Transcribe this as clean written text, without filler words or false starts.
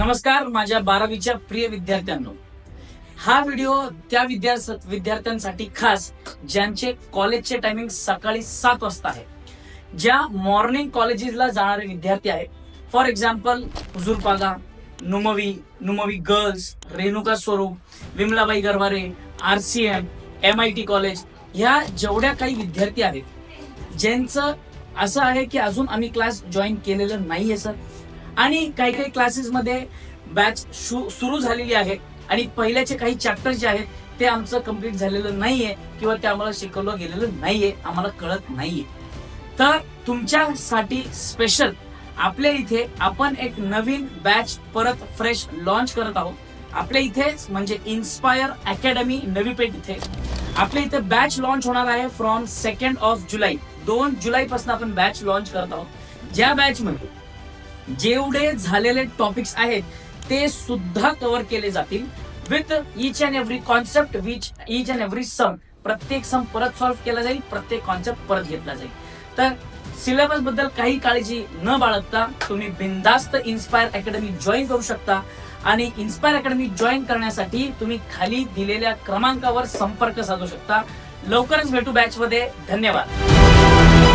नमस्कार माझ्या 12वीच्या प्रिय विद्यार्थ्यांनो, हा व्हिडिओ त्या विद्यार्थ्यांसाठी खास ज्यांचे कॉलेजचे टायमिंग सकाळी 7 वाजता आहे, ज्या मॉर्निंग कॉलेजेसला जाणारे विद्यार्थी आहेत. For example Huzurpaga, नुमवी girls, Renuka स्वरूप, Vimlabai Garware, RCM, MIT college, ह्या जेवढ्या काही विद्यार्थी आहेत ज्यांचं असं आहे की अजून आम्ही क्लास जॉईन केलेलं नाहीये सर, आणि काही क्लासेस मध्ये बॅच सुरू झालेली आहे आणि पहिल्याचे काही चॅप्टर जे आहेत ते आमचं कंप्लीट झालेलं नाहीये किंवा ते आम्हाला शिकवलं गेलेलं नाहीये, आम्हाला कळत नाहीये. तर तुमच्यासाठी स्पेशल आपल्या इथे आपण एक नवीन बॅच परत फ्रेश लॉन्च करत आहोत. आपल्या इथे म्हणजे इन्स्पायर अकॅडमी नवी पेठ इथे आपल्या इथे बॅच लॉन्च होणार आहे फ्रॉम 2 जुलै. 2 जुलैपासून आपण बॅच लॉन्च करत आहोत. ज्या बॅच मध्ये जेवढे झालेले टॉपिक्स आहेत ते सुद्धा कव्हर केले जातील with each and every concept, each and every sum. प्रत्येक सम परत सॉल्व्ह केला जाईल, प्रत्येक कॉन्सेप्ट परत घेतला जाईल. तर सिलेबस बद्दल काही काळजी न बाळगता तुम्ही बिनधास्त इन्स्पायर अकॅडमी जॉईन करू शकता. आणि इन्स्पायर अकॅडमी जॉईन करण्यासाठी तुम्ही खाली दिलेल्या क्रमांकावर संपर्क साधू शकता. लवकरच भेटू बॅच मध्ये. धन्यवाद.